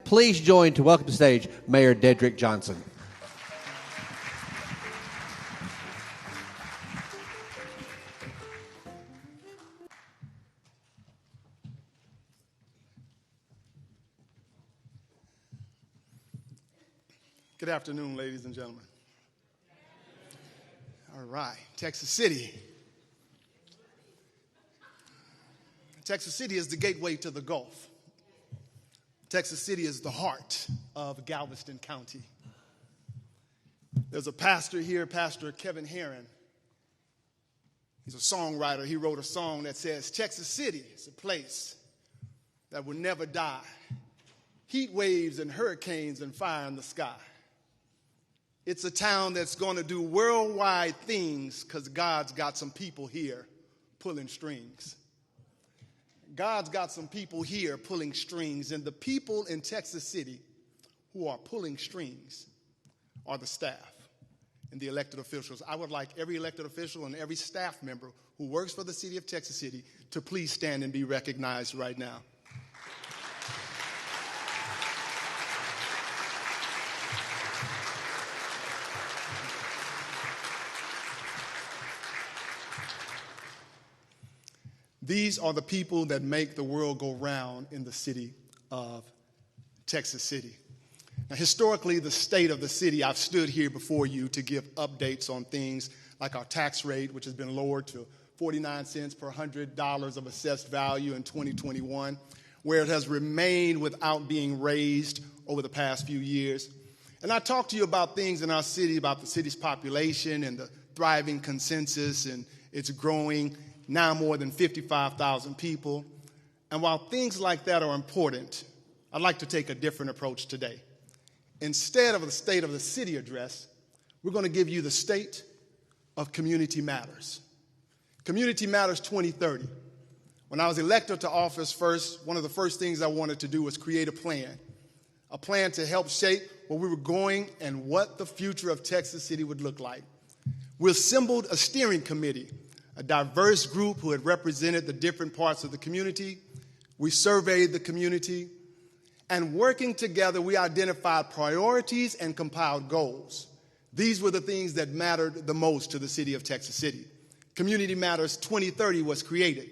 Please join to welcome to the stage Mayor Dedrick Johnson. Good afternoon, ladies and gentlemen. All right, Texas City. Texas City is the gateway to the Gulf. Texas City is the heart of Galveston County. There's a pastor here, Pastor Kevin Herron. He's a songwriter. He wrote a song that says, Texas City is a place that will never die. Heat waves and hurricanes and fire in the sky. It's a town that's going to do worldwide things because God's got some people here pulling strings. God's got some people here pulling strings, and the people in Texas City who are pulling strings are the staff and the elected officials. I would like every elected official and every staff member who works for the city of Texas City to please stand and be recognized right now. These are the people that make the world go round in the city of Texas City. Now, historically, the state of the city, I've stood here before you to give updates on things like our tax rate, which has been lowered to 49 cents per $100 of assessed value in 2021, where it has remained without being raised over the past few years. And I talked to you about things in our city, about the city's population and the thriving consensus, and it's growing. Now more than 55,000 people. And while things like that are important, I'd like to take a different approach today. Instead of the State of the City address, we're going to give you the State of Community Matters. Community Matters 2030. When I was elected to office first, one of the first things I wanted to do was create a plan to help shape where we were going and what the future of Texas City would look like. We assembled a steering committee, a diverse group who had represented the different parts of the community. We surveyed the community, and working together, we identified priorities and compiled goals. These were the things that mattered the most to the city of Texas City. Community Matters 2030 was created.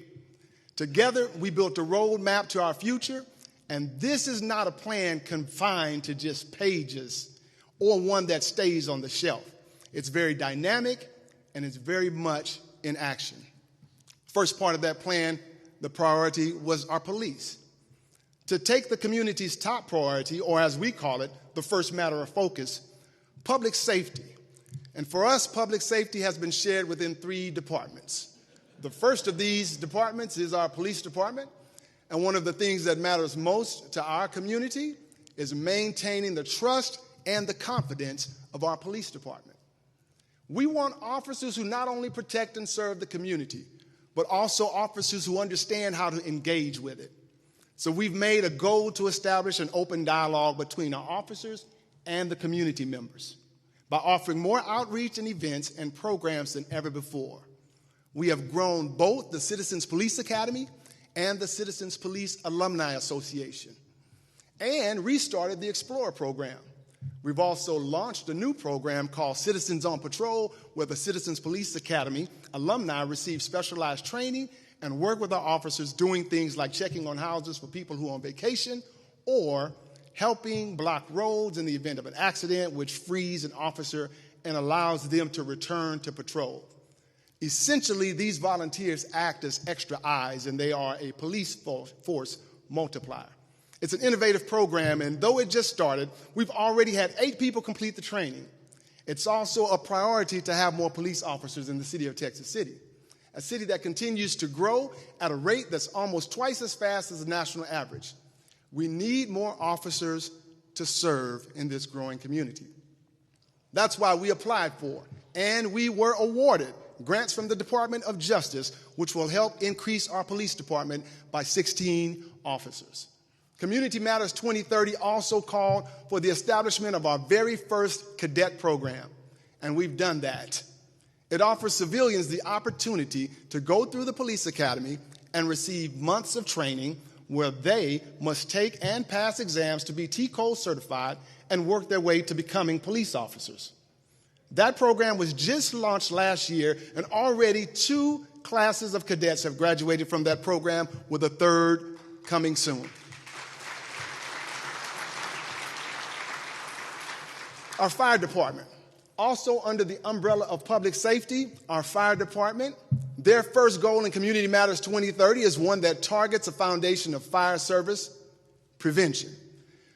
Together, we built a roadmap to our future, and this is not a plan confined to just pages or one that stays on the shelf. It's very dynamic, and it's very much in action. First part of that plan, the priority was our police. To take the community's top priority, or as we call it, the first matter of focus, public safety. And for us, public safety has been shared within 3 departments. The first of these departments is our police department. And one of the things that matters most to our community is maintaining the trust and the confidence of our police department. We want officers who not only protect and serve the community, but also officers who understand how to engage with it. So we've made a goal to establish an open dialogue between our officers and the community members by offering more outreach and events and programs than ever before. We have grown both the Citizens Police Academy and the Citizens Police Alumni Association and restarted the Explorer program. We've also launched a new program called Citizens on Patrol, where the Citizens Police Academy alumni receive specialized training and work with our officers doing things like checking on houses for people who are on vacation or helping block roads in the event of an accident, which frees an officer and allows them to return to patrol. Essentially, these volunteers act as extra eyes, and they are a police force multiplier. It's an innovative program, and though it just started, we've already had 8 people complete the training. It's also a priority to have more police officers in the city of Texas City, a city that continues to grow at a rate that's almost twice as fast as the national average. We need more officers to serve in this growing community. That's why we applied for, and we were awarded, grants from the Department of Justice, which will help increase our police department by 16 officers. Community Matters 2030 also called for the establishment of our very first cadet program, and we've done that. It offers civilians the opportunity to go through the police academy and receive months of training where they must take and pass exams to be T-Code certified and work their way to becoming police officers. That program was just launched last year, and already 2 classes of cadets have graduated from that program, with a 3rd coming soon. Our fire department, also under the umbrella of public safety, our fire department, their first goal in Community Matters 2030 is one that targets a foundation of fire service prevention.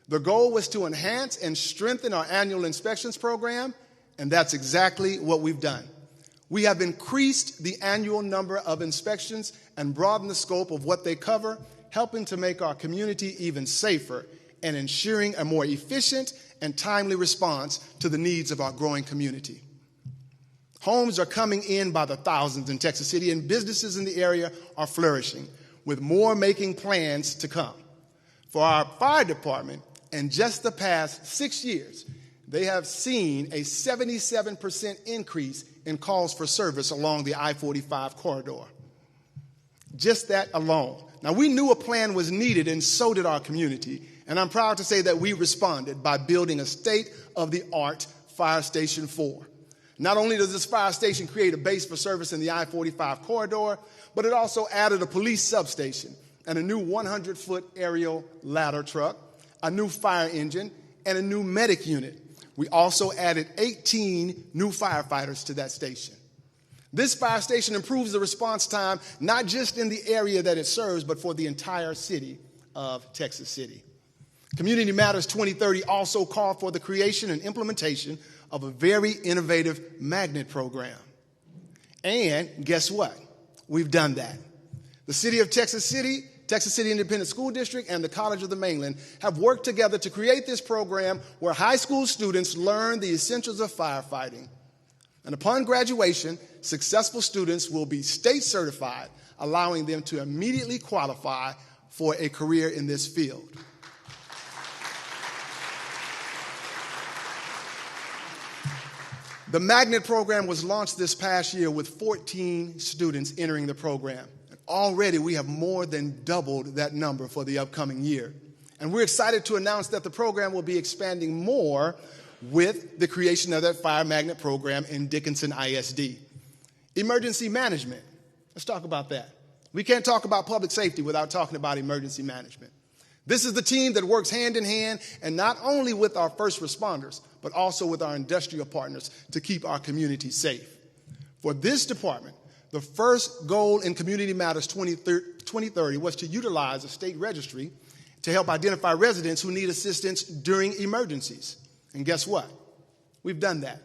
The goal was to enhance and strengthen our annual inspections program, and that's exactly what we've done. We have increased the annual number of inspections and broadened the scope of what they cover, helping to make our community even safer and ensuring a more efficient and timely response to the needs of our growing community. Homes are coming in by the thousands in Texas City, and businesses in the area are flourishing, with more making plans to come. For our fire department, in just the past 6 years, they have seen a 77% increase in calls for service along the I-45 corridor. Just that alone. Now, we knew a plan was needed, and so did our community. And I'm proud to say that we responded by building a state-of-the-art Fire Station 4. Not only does this fire station create a base for service in the I-45 corridor, but it also added a police substation and a new 100-foot aerial ladder truck, a new fire engine, and a new medic unit. We also added 18 new firefighters to that station. This fire station improves the response time, not just in the area that it serves, but for the entire city of Texas City. Community Matters 2030 also called for the creation and implementation of a very innovative magnet program. And guess what? We've done that. The city of Texas City, Texas City Independent School District, and the College of the Mainland have worked together to create this program where high school students learn the essentials of firefighting. And upon graduation, successful students will be state certified, allowing them to immediately qualify for a career in this field. The magnet program was launched this past year with 14 students entering the program. And already we have more than doubled that number for the upcoming year. And we're excited to announce that the program will be expanding more with the creation of that fire magnet program in Dickinson ISD. Emergency management. Let's talk about that. We can't talk about public safety without talking about emergency management. This is the team that works hand in hand, and not only with our first responders, but also with our industrial partners to keep our community safe. For this department, the first goal in Community Matters 2030 was to utilize a state registry to help identify residents who need assistance during emergencies. And guess what? We've done that.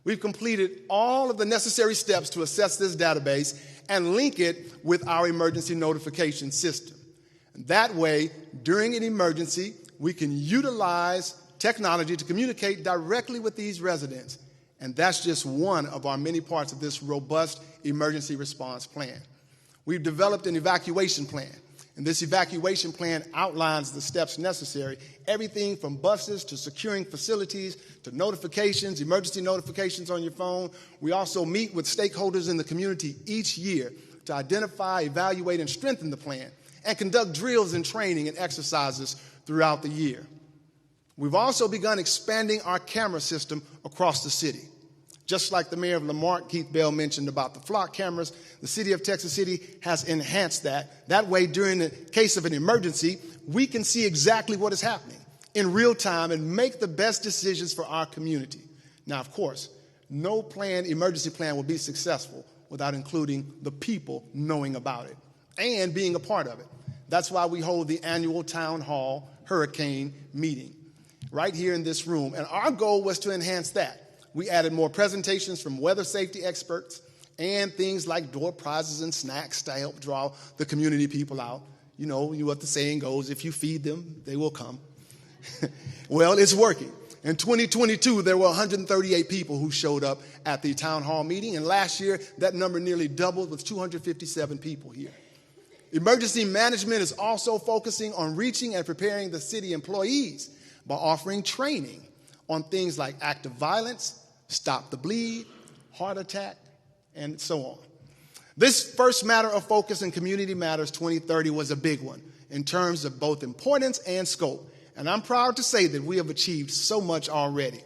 We've completed all of the necessary steps to assess this database and link it with our emergency notification system. That way, during an emergency, we can utilize technology to communicate directly with these residents. And that's just one of our many parts of this robust emergency response plan. We've developed an evacuation plan. And this evacuation plan outlines the steps necessary, everything from buses to securing facilities to notifications, emergency notifications on your phone. We also meet with stakeholders in the community each year to identify, evaluate, and strengthen the plan, and conduct drills and training and exercises throughout the year. We've also begun expanding our camera system across the city. Just like the mayor of Lamarck, Keith Bell, mentioned about the flock cameras, the city of Texas City has enhanced that. That way, during the case of an emergency, we can see exactly what is happening in real time and make the best decisions for our community. Now, of course, no emergency plan will be successful without including the people knowing about it and being a part of it. That's why we hold the annual town hall hurricane meeting right here in this room. And our goal was to enhance that. We added more presentations from weather safety experts and things like door prizes and snacks to help draw the community people out. You know what the saying goes, if you feed them, they will come. Well, it's working. In 2022, there were 138 people who showed up at the town hall meeting, and last year, that number nearly doubled with 257 people here. Emergency management is also focusing on reaching and preparing the city employees by offering training on things like active violence, stop the bleed, heart attack, and so on. This first matter of focus in Community Matters 2030 was a big one. in terms of both importance and scope. And I'm proud to say that we have achieved so much already.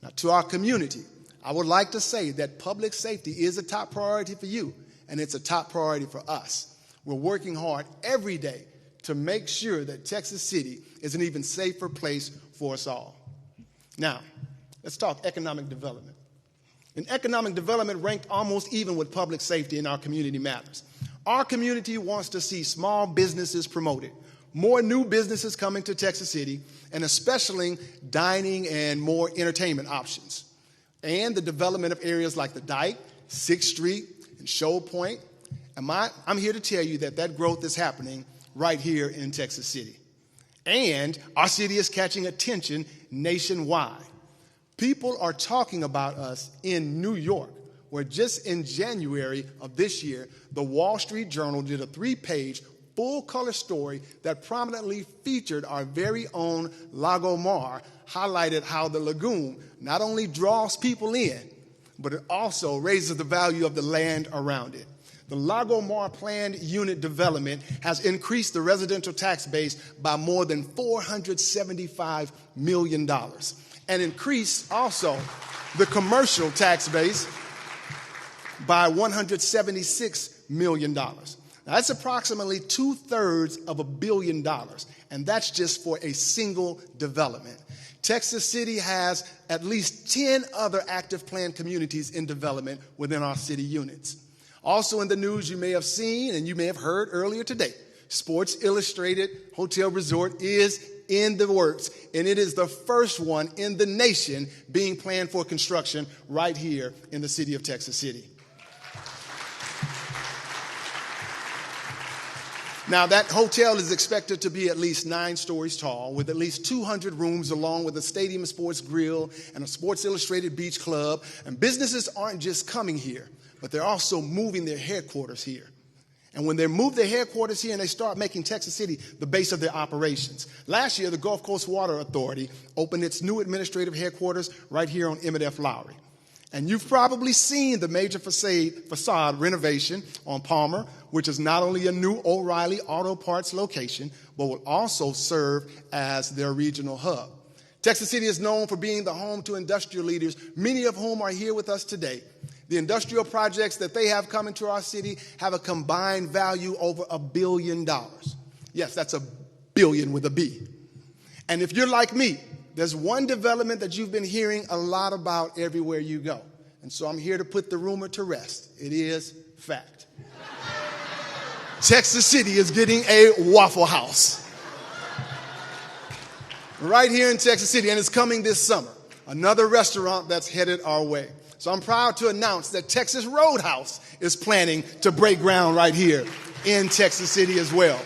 Now, to our community, I would like to say that public safety is a top priority for you, and it's a top priority for us. We're working hard every day to make sure that Texas City is an even safer place for us all. Now, let's talk economic development. And economic development ranked almost even with public safety in our community matters. Our community wants to see small businesses promoted, more new businesses coming to Texas City, and especially dining and more entertainment options, and the development of areas like the Dyke, 6th Street, and Shoal Point. And I'm here to tell you that growth is happening right here in Texas City. And our city is catching attention nationwide. People are talking about us in New York, where just in January of this year, the Wall Street Journal did a 3-page full-color story that prominently featured our very own Lago Mar, highlighted how the lagoon not only draws people in, but it also raises the value of the land around it. The Lago Mar planned unit development has increased the residential tax base by more than $475 million, and increased also the commercial tax base by $176 million. Now, that's approximately 2/3 of $1 billion, and that's just for a single development. Texas City has at least 10 other active planned communities in development within our city units. Also in the news, you may have seen and you may have heard earlier today, Sports Illustrated Hotel Resort is in the works, and it is the first one in the nation being planned for construction right here in the city of Texas City. Now, that hotel is expected to be at least 9 stories tall, with at least 200 rooms, along with a stadium sports grill and a Sports Illustrated beach club. And businesses aren't just coming here, but they're also moving their headquarters here. And when they move their headquarters here and they start making Texas City the base of their operations. Last year, the Gulf Coast Water Authority opened its new administrative headquarters right here on Emmett F. Lowry. And you've probably seen the major facade renovation on Palmer, which is not only a new O'Reilly Auto Parts location, but will also serve as their regional hub. Texas City is known for being the home to industrial leaders, many of whom are here with us today. The industrial projects that they have come into our city have a combined value over $1 billion. Yes, that's a billion with a B. And if you're like me, there's one development that you've been hearing a lot about everywhere you go. And so I'm here to put the rumor to rest. It is fact. Texas City is getting a Waffle House right here in Texas City, and it's coming this summer. Another restaurant that's headed our way. So I'm proud to announce that Texas Roadhouse is planning to break ground right here in Texas City as well.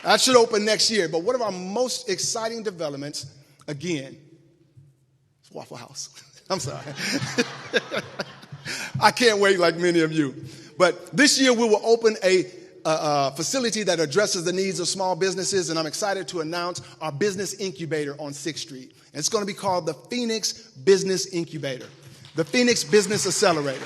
That should open next year. But one of our most exciting developments, again, is Waffle House. I'm sorry. I can't wait like many of you. But this year we will open a facility that addresses the needs of small businesses, and I'm excited to announce our business incubator on 6th Street. And it's going to be called the Phoenix Business Incubator, the Phoenix Business Accelerator.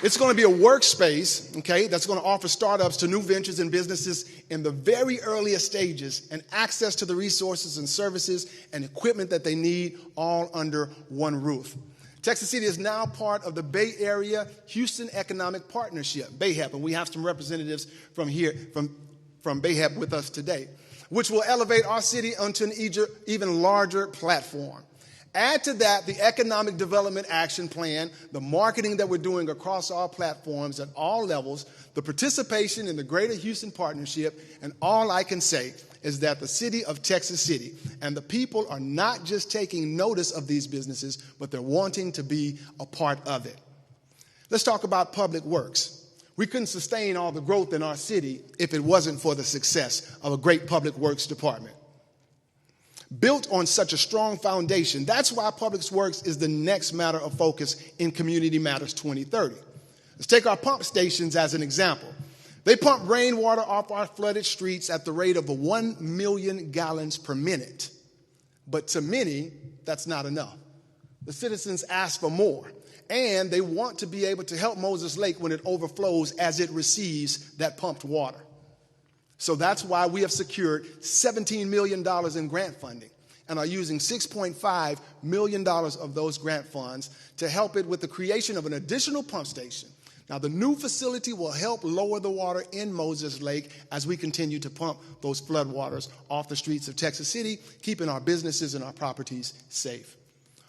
It's going to be a workspace, okay, that's going to offer startups to new ventures and businesses in the very earliest stages and access to the resources and services and equipment that they need all under one roof. Texas City is now part of the Bay Area Houston Economic Partnership, BAHEP, and we have some representatives from here, from BAHEP with us today, which will elevate our city onto an even larger platform. Add to that the Economic Development Action Plan, the marketing that we're doing across all platforms at all levels, the participation in the Greater Houston Partnership, and all I can say is that the city of Texas City and the people are not just taking notice of these businesses, but they're wanting to be a part of it. Let's talk about public works. We couldn't sustain all the growth in our city if it wasn't for the success of a great public works department. Built on such a strong foundation, that's why Public Works is the next matter of focus in Community Matters 2030. Let's take our pump stations as an example. They pump rainwater off our flooded streets at the rate of 1 million gallons per minute. But to many, that's not enough. The citizens ask for more. And they want to be able to help Moses Lake when it overflows as it receives that pumped water. So that's why we have secured $17 million in grant funding and are using $6.5 million of those grant funds to help it with the creation of an additional pump station. Now, the new facility will help lower the water in Moses Lake as we continue to pump those floodwaters off the streets of Texas City, keeping our businesses and our properties safe.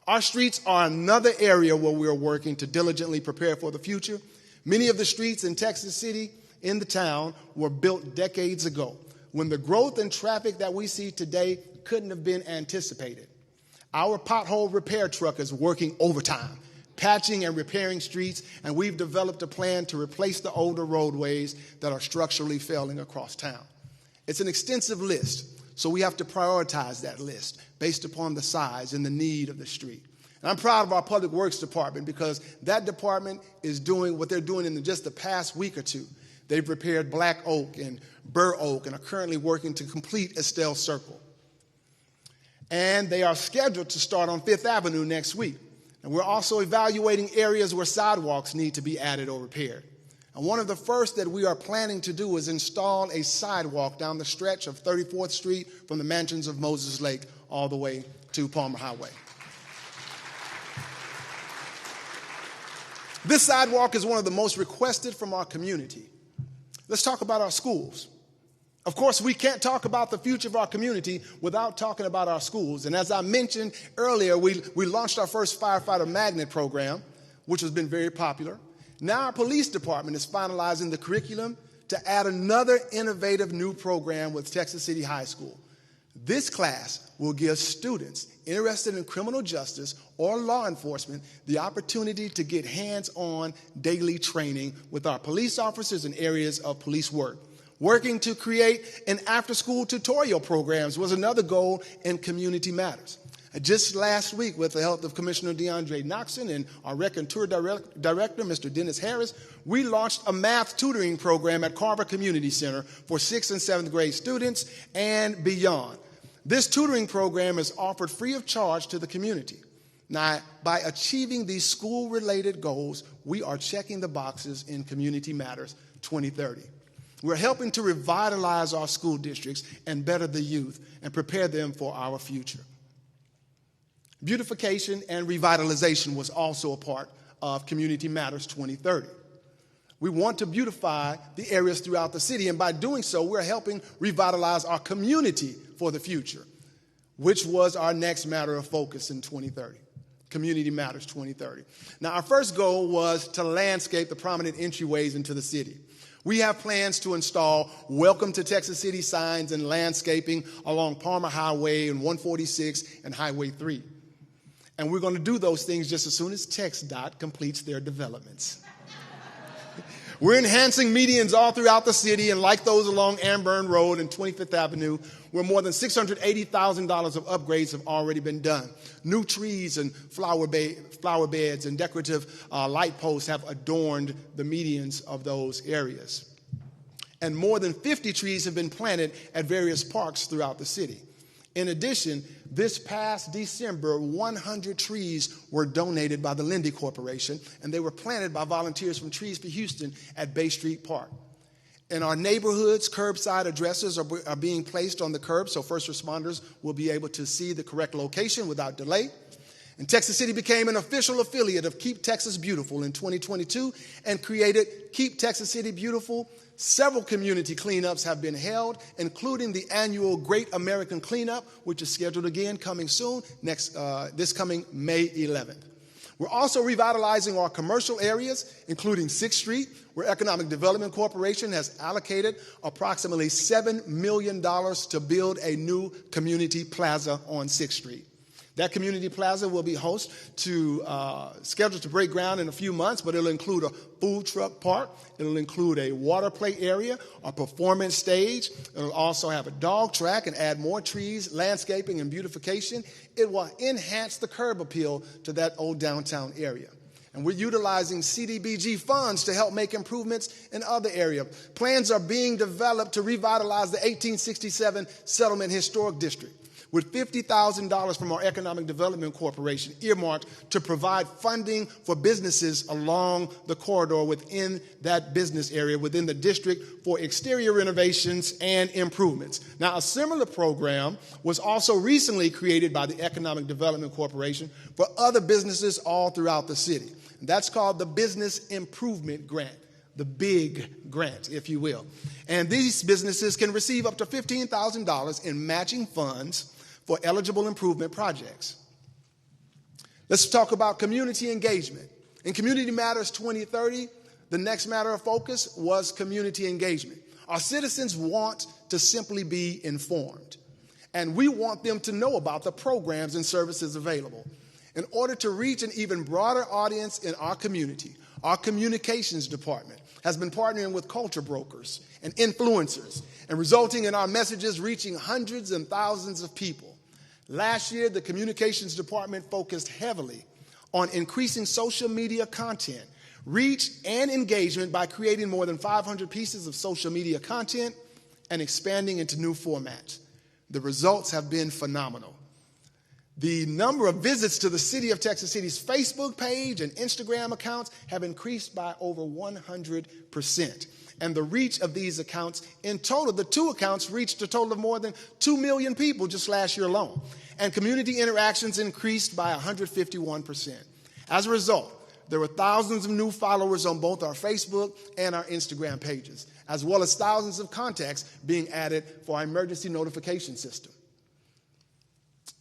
Our streets are another area where we are working to diligently prepare for the future. Many of the streets in Texas City, in the town, were built decades ago, when the growth in traffic that we see today couldn't have been anticipated. Our pothole repair truck is working overtime, patching and repairing streets, and we've developed a plan to replace the older roadways that are structurally failing across town. It's an extensive list, so we have to prioritize that list based upon the size and the need of the street. And I'm proud of our Public Works Department because that department is doing what they're doing in just the past week or two. They've repaired Black Oak and Burr Oak and are currently working to complete Estelle Circle. And they are scheduled to start on 5th Avenue next week. And we're also evaluating areas where sidewalks need to be added or repaired. And one of the first that we are planning to do is install a sidewalk down the stretch of 34th Street from the mansions of Moses Lake all the way to Palmer Highway. This sidewalk is one of the most requested from our community. Let's talk about our schools. Of course, we can't talk about the future of our community without talking about our schools. And as I mentioned earlier, we launched our first firefighter magnet program, which has been very popular. Now our police department is finalizing the curriculum to add another innovative new program with Texas City High School. This class will give students interested in criminal justice or law enforcement the opportunity to get hands-on daily training with our police officers in areas of police work. Working to create an after-school tutorial programs was another goal in Community Matters. Just last week, with the help of Commissioner DeAndre Noxon and our Rec and Tour Director, Mr. Dennis Harris, we launched a math tutoring program at Carver Community Center for 6th and 7th grade students and beyond. This tutoring program is offered free of charge to the community. Now, by achieving these school-related goals, we are checking the boxes in Community Matters 2030. We're helping to revitalize our school districts and better the youth and prepare them for our future. Beautification and revitalization was also a part of Community Matters 2030. We want to beautify the areas throughout the city, and by doing so, we're helping revitalize our community for the future, which was our next matter of focus in 2030. Community Matters 2030. Now, our first goal was to landscape the prominent entryways into the city. We have plans to install Welcome to Texas City signs and landscaping along Palmer Highway and 146 and Highway 3. And we're going to do those things just as soon as TxDOT completes their developments. We're enhancing medians all throughout the city, and like those along Amburn Road and 25th Avenue, where more than $680,000 of upgrades have already been done. New trees and flower beds and decorative light posts have adorned the medians of those areas. And more than 50 trees have been planted at various parks throughout the city. In addition, this past December, 100 trees were donated by the Lindy Corporation, and they were planted by volunteers from Trees for Houston at Bay Street Park. In our neighborhoods, curbside addresses are being placed on the curb so first responders will be able to see the correct location without delay. And Texas City became an official affiliate of Keep Texas Beautiful in 2022 and created Keep Texas City Beautiful. Several community cleanups have been held, including the annual Great American Cleanup, which is scheduled again coming soon, this coming May 11th. We're also revitalizing our commercial areas, including 6th Street, where Economic Development Corporation has allocated approximately $7 million to build a new community plaza on 6th Street. That community plaza will be scheduled to break ground in a few months, but it'll include a food truck park. It'll include a water play area, a performance stage. It'll also have a dog track and add more trees, landscaping, and beautification. It will enhance the curb appeal to that old downtown area. And we're utilizing CDBG funds to help make improvements in other areas. Plans are being developed to revitalize the 1867 Settlement Historic District. with $50,000 from our Economic Development Corporation earmarked to provide funding for businesses along the corridor within that business area, within the district, for exterior renovations and improvements. Now, a similar program was also recently created by the Economic Development Corporation for other businesses all throughout the city. And that's called the Business Improvement Grant, the big grant, if you will. And these businesses can receive up to $15,000 in matching funds for eligible improvement projects. Let's talk about community engagement. In Community Matters 2030, the next matter of focus was community engagement. Our citizens want to simply be informed, and we want them to know about the programs and services available. In order to reach an even broader audience in our community, our communications department has been partnering with culture brokers and influencers and resulting in our messages reaching hundreds and thousands of people. Last year, the communications department focused heavily on increasing social media content, reach, and engagement by creating more than 500 pieces of social media content and expanding into new formats. The results have been phenomenal. The number of visits to the City of Texas City's Facebook page and Instagram accounts have increased by over 100%. And the reach of these accounts, in total, the two accounts reached a total of more than 2 million people just last year alone. And community interactions increased by 151%. As a result, there were thousands of new followers on both our Facebook and our Instagram pages, as well as thousands of contacts being added for our emergency notification system.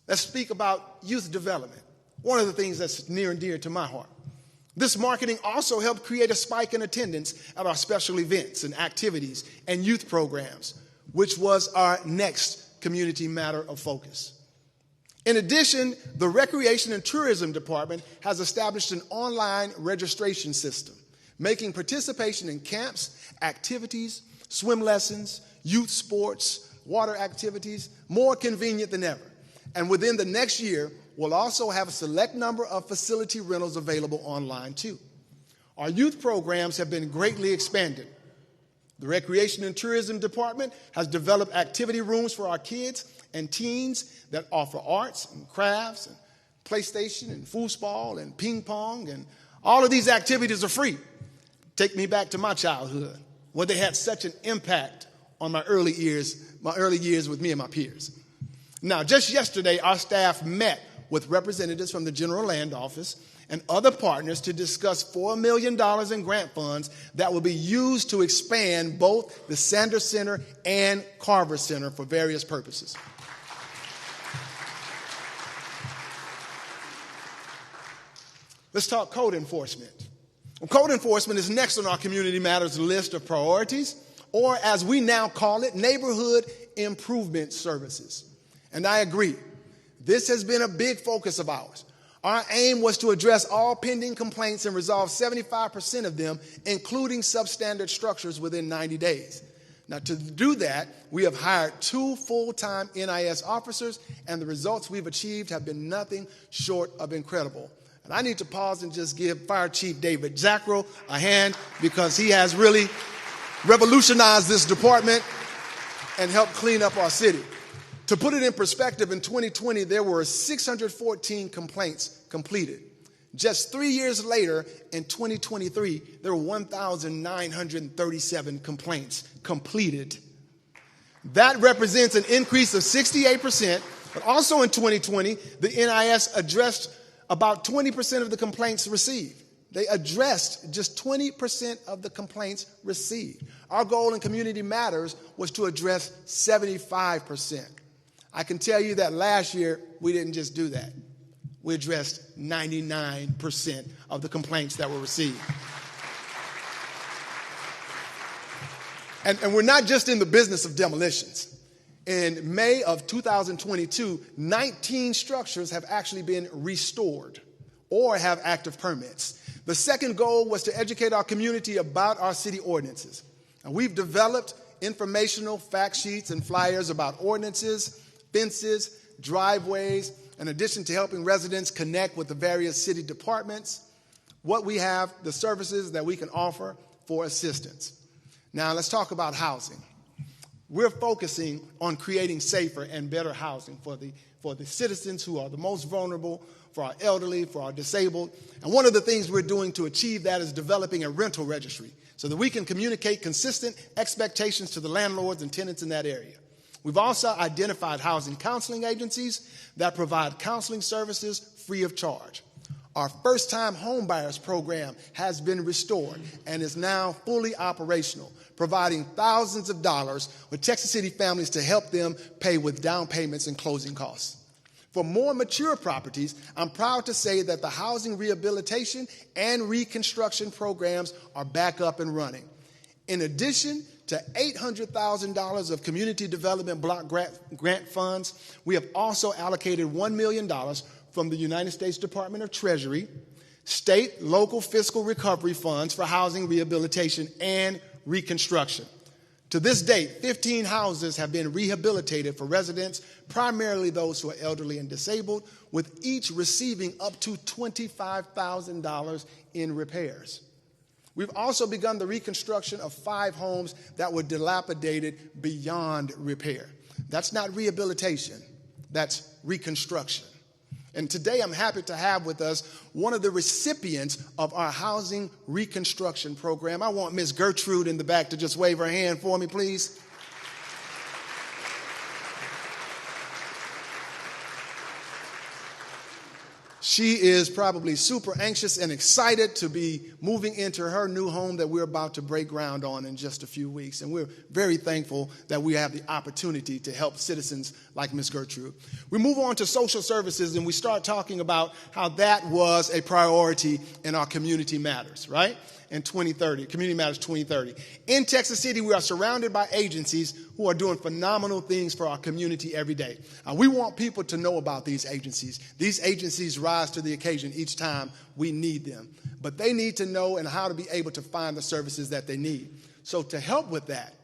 Let's speak about youth development, one of the things that's near and dear to my heart. This marketing also helped create a spike in attendance at our special events and activities and youth programs, which was our next community matter of focus. In addition, the Recreation and Tourism Department has established an online registration system, making participation in camps, activities, swim lessons, youth sports, water activities more convenient than ever. And within the next year, we'll also have a select number of facility rentals available online too. Our youth programs have been greatly expanded. The Recreation and Tourism Department has developed activity rooms for our kids and teens that offer arts and crafts and PlayStation and foosball and ping pong, and all of these activities are free. Take me back to my childhood, when they had such an impact on my early years with me and my peers. Now, just yesterday, our staff met with representatives from the General Land Office and other partners to discuss $4 million in grant funds that will be used to expand both the Sanders Center and Carver Center for various purposes. Let's talk code enforcement. Well, code enforcement is next on our Community Matters list of priorities, or as we now call it, neighborhood improvement services. And I agree. This has been a big focus of ours. Our aim was to address all pending complaints and resolve 75% of them, including substandard structures, within 90 days. Now, to do that, we have hired 2 full-time NIS officers, and the results we've achieved have been nothing short of incredible. And I need to pause and just give Fire Chief David Jackrow a hand, because he has really revolutionized this department and helped clean up our city. To put it in perspective, in 2020, there were 614 complaints completed. Just 3 years later, in 2023, there were 1,937 complaints completed. That represents an increase of 68%, but also in 2020, the NIS addressed about 20% of the complaints received. They addressed just 20% of the complaints received. Our goal in Community Matters was to address 75%. I can tell you that last year, we didn't just do that. We addressed 99% of the complaints that were received. And we're not just in the business of demolitions. In May of 2022, 19 structures have actually been restored or have active permits. The second goal was to educate our community about our city ordinances. And we've developed informational fact sheets and flyers about ordinances, fences, driveways, in addition to helping residents connect with the various city departments, what we have, the services that we can offer for assistance. Now, let's talk about housing. we're focusing on creating safer and better housing for the citizens who are the most vulnerable, for our elderly, for our disabled. And one of the things we're doing to achieve that is developing a rental registry so that we can communicate consistent expectations to the landlords and tenants in that area. We've also identified housing counseling agencies that provide counseling services free of charge. Our first-time homebuyers program has been restored and is now fully operational, providing thousands of dollars with Texas City families to help them pay with down payments and closing costs. For more mature properties, I'm proud to say that the housing rehabilitation and reconstruction programs are back up and running. In addition to $800,000 of community development block grant funds, we have also allocated $1 million from the United States Department of Treasury, state, local fiscal recovery funds for housing rehabilitation and reconstruction. To this date, 15 houses have been rehabilitated for residents, primarily those who are elderly and disabled, with each receiving up to $25,000 in repairs. We've also begun the reconstruction of 5 homes that were dilapidated beyond repair. That's not rehabilitation, that's reconstruction. And today I'm happy to have with us one of the recipients of our housing reconstruction program. I want Miss Gertrude in the back to just wave her hand for me, please. She is probably super anxious and excited to be moving into her new home that we're about to break ground on in just a few weeks. And we're very thankful that we have the opportunity to help citizens like Ms. Gertrude. We move on to social services, and we start talking about how that was a priority in our Community Matters, right? In 2030, Community Matters 2030. In Texas City, we are surrounded by agencies who are doing phenomenal things for our community every day. We want people to know about these agencies. These agencies rise to the occasion each time we need them. But they need to know and how to be able to find the services that they need. So to help with that,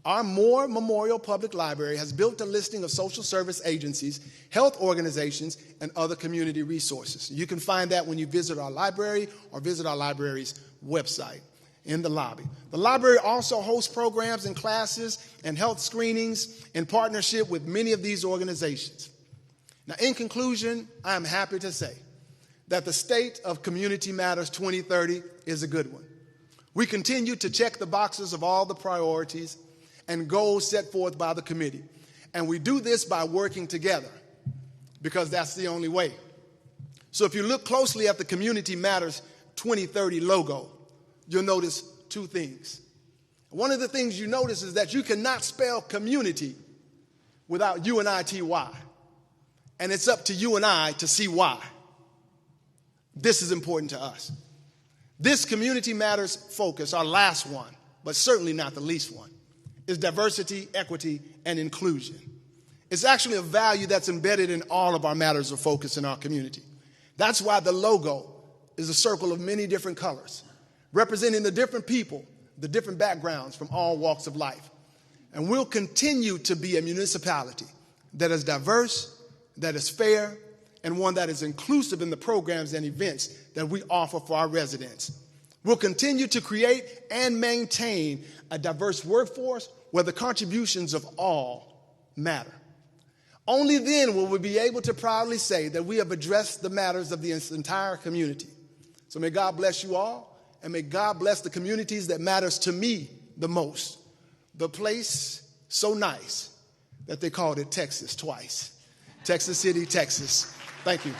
our Moore Memorial Public Library has built a listing of social service agencies, health organizations, and other community resources. You can find that when you visit our library or visit our library's website in the lobby. The library also hosts programs and classes and health screenings in partnership with many of these organizations. Now, in conclusion, I am happy to say that the State of Community Matters 2030 is a good one. We continue to check the boxes of all the priorities and goals set forth by the committee. And we do this by working together because that's the only way. So if you look closely at the Community Matters 2030 logo, you'll notice 2 things. One of the things you notice is that you cannot spell community without U-N-I-T-Y. And it's up to you and I to see why. This is important to us. This Community Matters focus, our last one, but certainly not the least one, is diversity, equity, and inclusion. It's actually a value that's embedded in all of our matters of focus in our community. That's why the logo is a circle of many different colors, representing the different people, the different backgrounds from all walks of life. And we'll continue to be a municipality that is diverse, that is fair, and one that is inclusive in the programs and events that we offer for our residents. We'll continue to create and maintain a diverse workforce where the contributions of all matter. Only then will we be able to proudly say that we have addressed the matters of the entire community. So may God bless you all, and may God bless the communities that matters to me the most. The place so nice that they called it Texas twice. Texas City, Texas. Thank you.